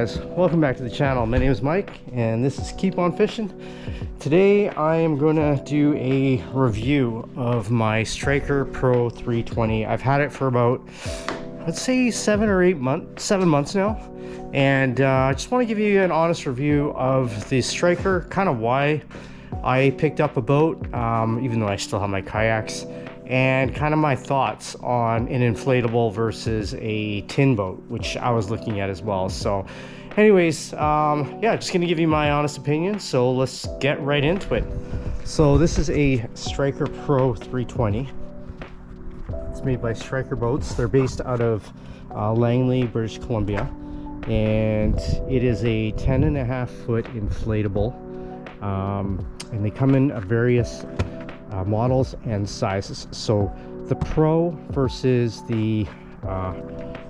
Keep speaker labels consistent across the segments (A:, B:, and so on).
A: guys, welcome back to the channel. My name is Mike and this is Keep On Fishing. Today I am going to do a review of my Stryker Pro 320. I've had it for about, let's say 7 months now, and I just want to give you an honest review of the Stryker, kind of why I picked up a boat, even though I still have my kayaks, and kind of my thoughts on an inflatable versus a tin boat, which I was looking at as well. So anyways, yeah, just gonna give you my honest opinion, so let's get right into it. So this is a Stryker Pro 320. It's made by Stryker boats. They're based out of Langley, British Columbia, and it is a 10.5-foot inflatable, and they come in various models and sizes. So the Pro versus the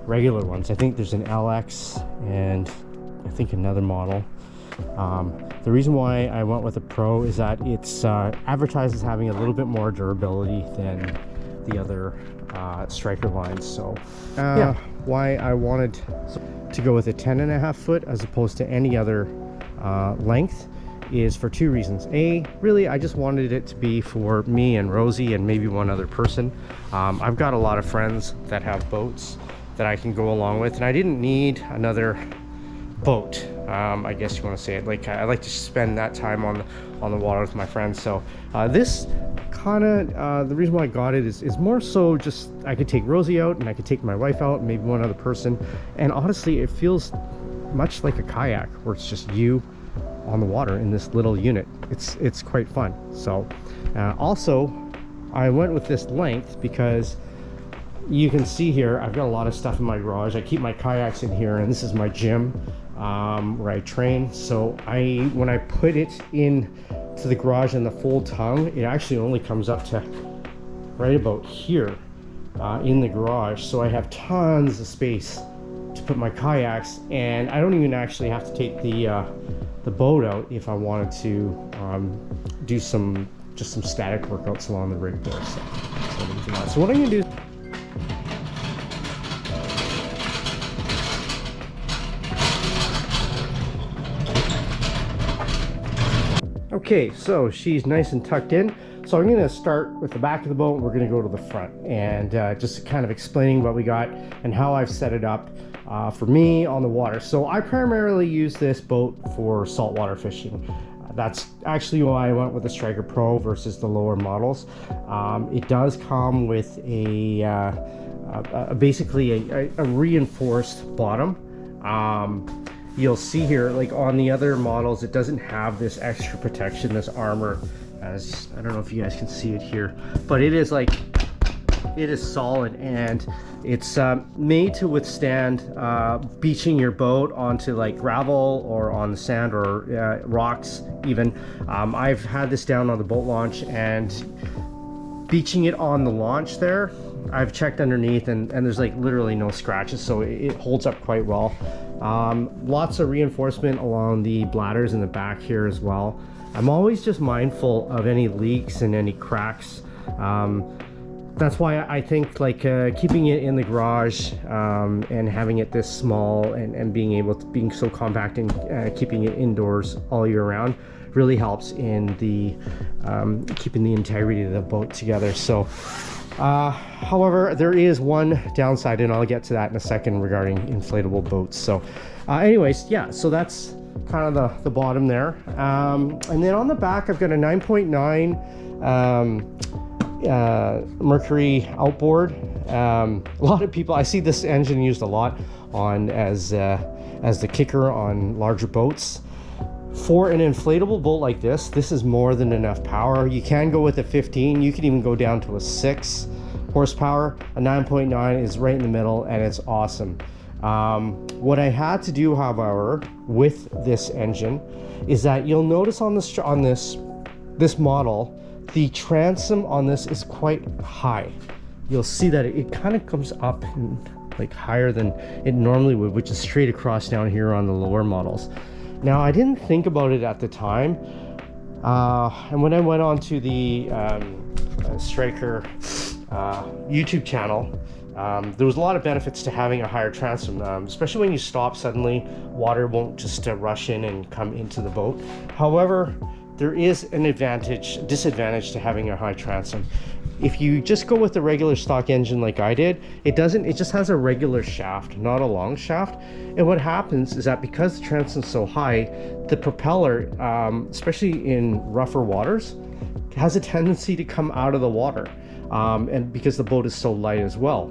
A: regular ones, I think there's an LX and I think another model. The reason why I went with the Pro is that it's advertised as having a little bit more durability than the other Stryker lines. So yeah, why I wanted to go with a 10.5-foot as opposed to any other length is for two reasons. A, really, I just wanted it to be for me and Rosie and maybe one other person. I've got a lot of friends that have boats that I can go along with, and I didn't need another boat, I guess you want to say it. Like, I like to spend that time on the water with my friends. So this kind of, the reason why I got it is more so just I could take Rosie out and I could take my wife out and maybe one other person, and honestly it feels much like a kayak where it's just you on the water in this little unit. It's quite fun. So also I went with this length because you can see here I've got a lot of stuff in my garage. I keep my kayaks in here, and this is my gym where I train. So when I put it in to the garage in the full tongue, it actually only comes up to right about here in the garage. So I have tons of space to put my kayaks, and I don't even actually have to take the boat out if I wanted to do some static workouts along the rig there. So what I'm gonna do, okay, so she's nice and tucked in. So I'm gonna start with the back of the boat. We're gonna go to the front and just kind of explaining what we got and how I've set it up for me on the water. So I primarily use this boat for saltwater fishing. That's actually why I went with the Stryker Pro versus the lower models. It does come with basically a reinforced bottom. You'll see here, like on the other models, it doesn't have this extra protection, this armor. As I don't know if you guys can see it here, but it is like, it is solid, and it's made to withstand beaching your boat onto like gravel or on the sand or rocks even. I've had this down on the boat launch, and beaching it on the launch there, I've checked underneath, and there's like literally no scratches, so it holds up quite well. Lots of reinforcement along the bladders in the back here as well. I'm always just mindful of any leaks and any cracks. That's why I think like keeping it in the garage and having it this small and being so compact and keeping it indoors all year round really helps in the keeping the integrity of the boat together. So however, there is one downside, and I'll get to that in a second regarding inflatable boats. So anyways, yeah, so that's kind of the bottom there, and then on the back I've got a 9.9 Mercury Outboard. A lot of people, I see this engine used a lot on as the kicker on larger boats. For an inflatable boat like this is more than enough power. You can go with a 15, you can even go down to a 6 horsepower. A 9.9 is right in the middle, and it's awesome. What I had to do, however, with this engine is that you'll notice on this model, the transom on this is quite high. You'll see that it kind of comes up and like higher than it normally would, which is straight across down here on the lower models. Now, I didn't think about it at the time, and when I went on to the Stryker YouTube channel, There was a lot of benefits to having a higher transom, especially when you stop suddenly, water won't just rush in and come into the boat. However, there is an disadvantage to having a high transom. If you just go with the regular stock engine like I did, it just has a regular shaft, not a long shaft. And what happens is that because the transom's so high, the propeller, especially in rougher waters, has a tendency to come out of the water. And because the boat is so light as well.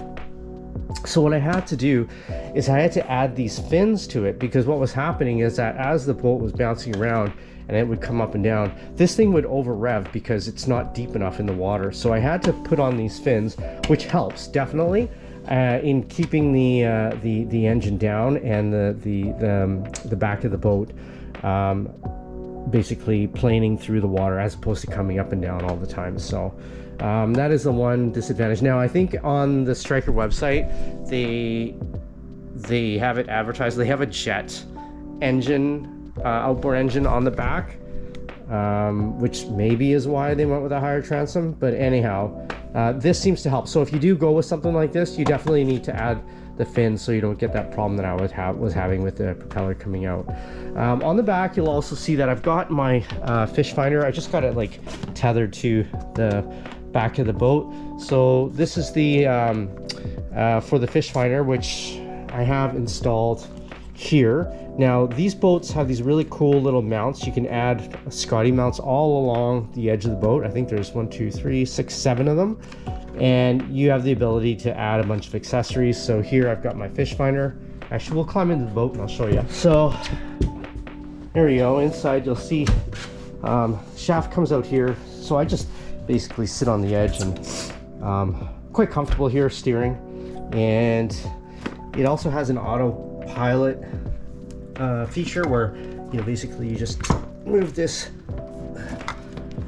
A: So what I had to do is I had to add these fins to it, because what was happening is that as the boat was bouncing around and it would come up and down, this thing would over rev because it's not deep enough in the water. So I had to put on these fins, which helps definitely in keeping the engine down and the back of the boat basically planing through the water as opposed to coming up and down all the time. So that is the one disadvantage. Now I think on the Stryker website they have it advertised. They have a jet engine, outboard engine on the back, which maybe is why they went with a higher transom. But anyhow, this seems to help. So if you do go with something like this, you definitely need to add the fins so you don't get that problem that I was having with the propeller coming out. On the back, you'll also see that I've got my fish finder. I just got it like tethered to the back of the boat. So this is the for the fish finder, which I have installed here. Now these boats have these really cool little mounts. You can add Scotty mounts all along the edge of the boat. I think there's 1, 2, 3, 6, 7 of them. And you have the ability to add a bunch of accessories. So here I've got my fish finder. Actually, we'll climb into the boat and I'll show you. So there we go. Inside you'll see shaft comes out here. So I just basically sit on the edge and quite comfortable here steering. And it also has an autopilot feature where basically you just move this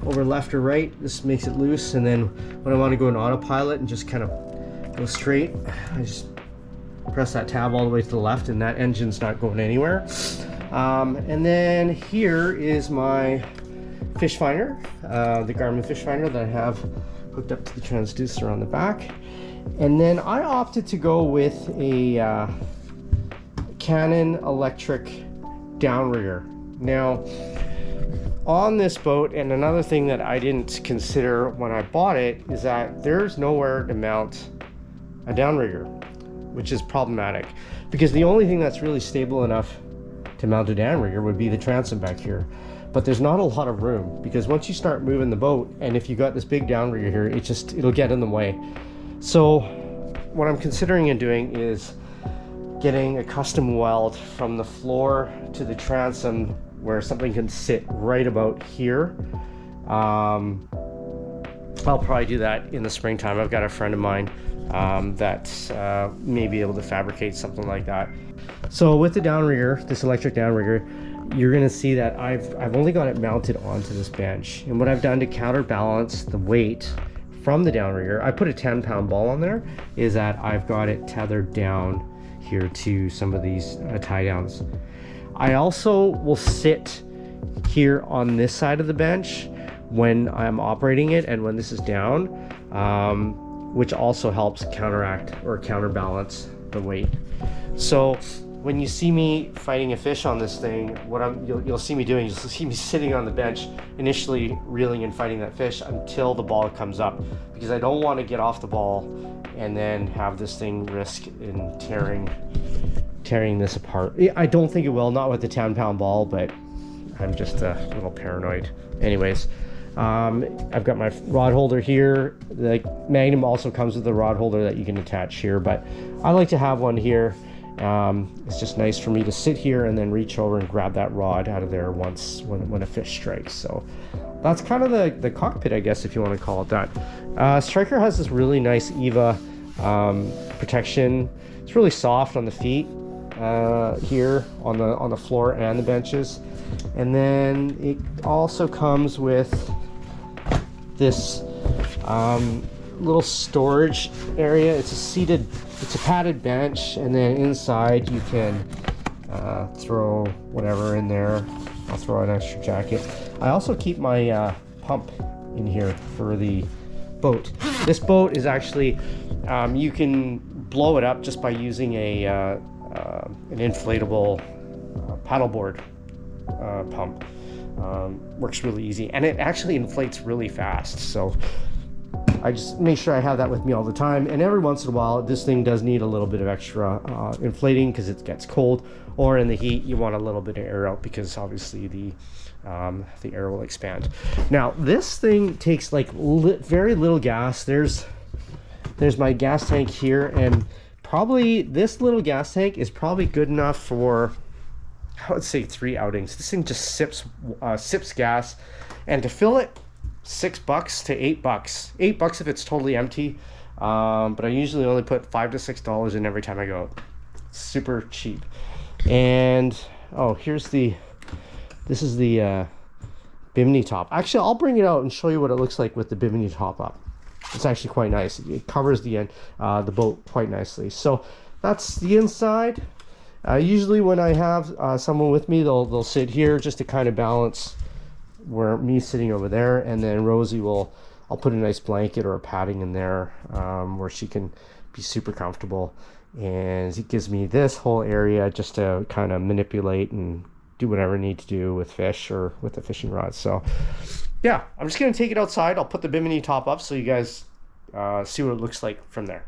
A: over left or right. This makes it loose, and then when I want to go in autopilot and just kind of go straight, I just press that tab all the way to the left and that engine's not going anywhere. And then here is my fish finder, the Garmin fish finder that I have hooked up to the transducer on the back. And then I opted to go with a Canon electric downrigger. Now on this boat, and another thing that I didn't consider when I bought it, is that there's nowhere to mount a downrigger, which is problematic because the only thing that's really stable enough to mount a downrigger would be the transom back here. But there's not a lot of room, because once you start moving the boat, and if you got this big downrigger here, it'll get in the way. So what I'm considering in doing is getting a custom weld from the floor to the transom where something can sit right about here. I'll probably do that in the springtime. I've got a friend of mine that may be able to fabricate something like that. So with the downrigger, this electric downrigger, you're gonna see that I've only got it mounted onto this bench. And what I've done to counterbalance the weight from the downrigger, I put a 10-pound ball on there, is that I've got it tethered down here to some of these tie downs. I also will sit here on this side of the bench when I'm operating it and when this is down, which also helps counteract or counterbalance the weight. So when you see me fighting a fish on this thing, you'll see me doing, you'll see me sitting on the bench, initially reeling and fighting that fish until the ball comes up, because I don't want to get off the ball and then have this thing risk in tearing this apart. I don't think it will, not with the 10-pound ball, but I'm just a little paranoid. Anyways, I've got my rod holder here. The Magnum also comes with a rod holder that you can attach here, but I like to have one here. It's just nice for me to sit here and then reach over and grab that rod out of there when a fish strikes. So that's kind of the cockpit, I guess, if you want to call it that. Stryker has this really nice EVA protection. It's really soft on the feet here on the floor and the benches. And then it also comes with this little storage area. It's a padded bench, and then inside you can throw whatever in there. I'll throw an extra jacket. I also keep my pump in here for the boat. This boat is actually, you can blow it up just by using an inflatable paddleboard pump. Works really easy, and it actually inflates really fast. So I just make sure I have that with me all the time, and every once in a while this thing does need a little bit of extra inflating because it gets cold, or in the heat you want a little bit of air out because obviously the air will expand. Now this thing takes like very little gas. There's my gas tank here, and probably this little gas tank is probably good enough for, I would say, 3 outings. This thing just sips gas, and to fill it, $6 to $8. $8 if it's totally empty, but I usually only put $5 to $6 in every time I go. Super cheap. And oh, this is the bimini top. Actually, I'll bring it out and show you what it looks like with the bimini top up. It's actually quite nice. It covers the boat quite nicely. So that's the inside. Usually when I have someone with me, they'll sit here just to kind of balance where me sitting over there, and then Rosie I'll put a nice blanket or a padding in there where she can be super comfortable, and it gives me this whole area just to kind of manipulate and do whatever I need to do with fish or with the fishing rod. So yeah, I'm just gonna take it outside. I'll put the bimini top up so you guys see what it looks like from there.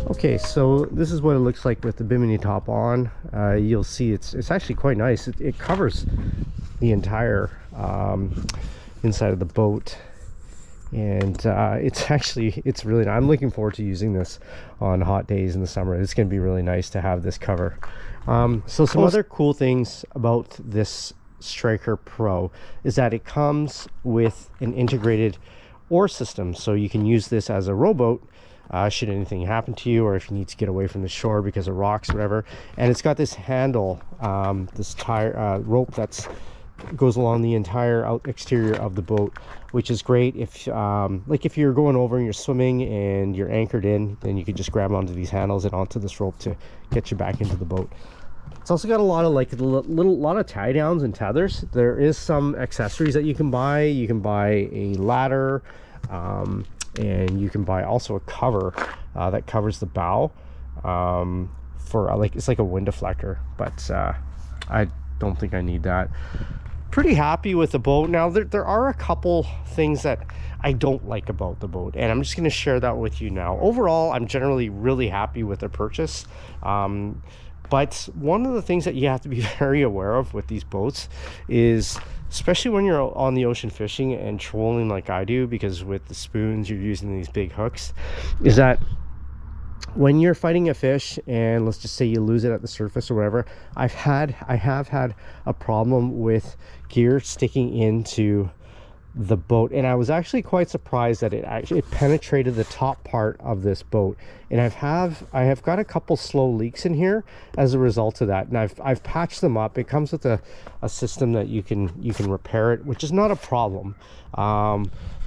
A: Okay, so this is what it looks like with the bimini top on. You'll see it's actually quite nice. It covers the entire inside of the boat, and it's really nice. I'm looking forward to using this on hot days in the summer. It's going to be really nice to have this cover. So some other cool things about this Stryker Pro is that it comes with an integrated oar system, so you can use this as a rowboat should anything happen to you, or if you need to get away from the shore because of rocks or whatever. And it's got this handle, this tire rope that's goes along the entire exterior of the boat, which is great if like if you're going over and you're swimming and you're anchored in, then you can just grab onto these handles and onto this rope to get you back into the boat. It's also got a lot of like lot of tie downs and tethers. There is some accessories that you can buy. You can buy a ladder, and you can buy also a cover that covers the bow for like, it's like a wind deflector, but I don't think I need that. Pretty happy with the boat. Now there are a couple things that I don't like about the boat, and I'm just going to share that with you now. Overall, I'm generally really happy with the purchase, but one of the things that you have to be very aware of with these boats is, especially when you're on the ocean fishing and trolling like I do, because with the spoons you're using these big hooks, is that when you're fighting a fish and let's just say you lose it at the surface or whatever, I have had a problem with gear sticking into the boat, and I was actually quite surprised that it penetrated the top part of this boat, and I have got a couple slow leaks in here as a result of that, and I've patched them up. It comes with a system that you can repair it, which is not a problem,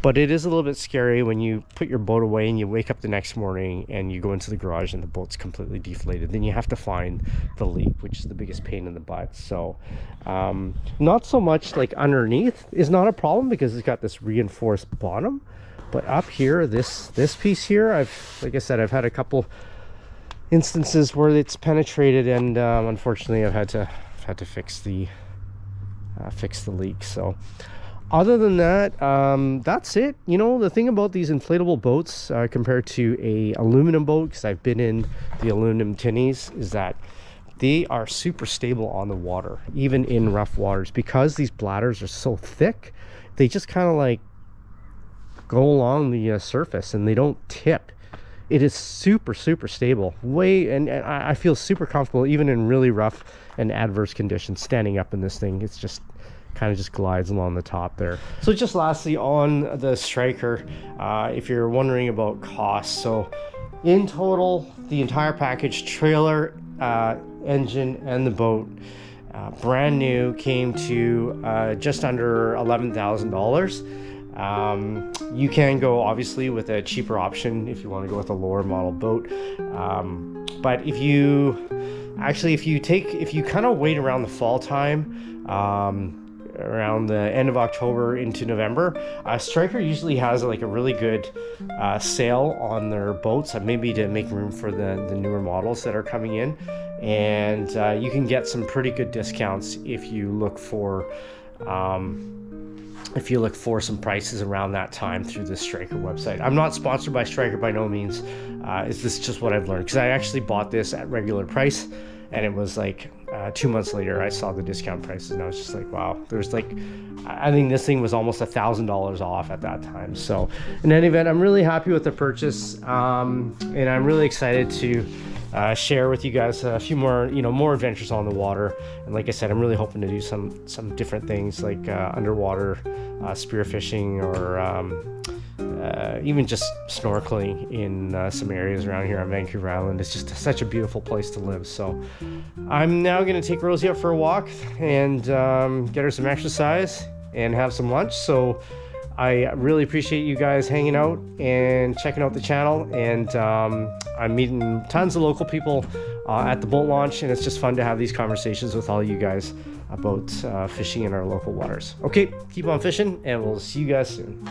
A: but it is a little bit scary when you put your boat away and you wake up the next morning and you go into the garage and the boat's completely deflated. Then you have to find the leak, which is the biggest pain in the butt. So not so much like underneath is not a problem because it's got this reinforced bottom, but up here, this piece here, like I said, I've had a couple instances where it's penetrated, and unfortunately I've had to fix the leak. So other than that, that's it. You know, the thing about these inflatable boats compared to a aluminum boat, because I've been in the aluminum tinnies, is that they are super stable on the water, even in rough waters, because these bladders are so thick. They just kind of like go along the surface and they don't tip. it is super stable, and I feel super comfortable even in really rough and adverse conditions standing up in this thing. It's just kind of just glides along the top there. So just lastly on the Stryker, if you're wondering about costs, so in total the entire package, trailer, engine, and the boat, brand new, came to just under $11,000. You can go obviously with a cheaper option if you want to go with a lower model boat, but if you kind of wait around the fall time, around the end of October into November, Stryker usually has like a really good sale on their boats, maybe to make room for the newer models that are coming in, and you can get some pretty good discounts if you look for some prices around that time through the Stryker website. I'm not sponsored by Stryker by no means. It's just what I've learned, because I actually bought this at regular price, and it was like 2 months later I saw the discount prices, and I was just like, wow, there's like, I think this thing was almost $1,000 off at that time. So in any event, I'm really happy with the purchase, and I'm really excited to share with you guys a few more, more adventures on the water. And like I said, I'm really hoping to do some different things like underwater spearfishing, or even just snorkeling in some areas around here on Vancouver Island. It's just such a beautiful place to live. So I'm now going to take Rosie out for a walk and get her some exercise and have some lunch. So I really appreciate you guys hanging out and checking out the channel, and I'm meeting tons of local people at the boat launch, and it's just fun to have these conversations with all you guys about fishing in our local waters. Okay, keep on fishing, and we'll see you guys soon.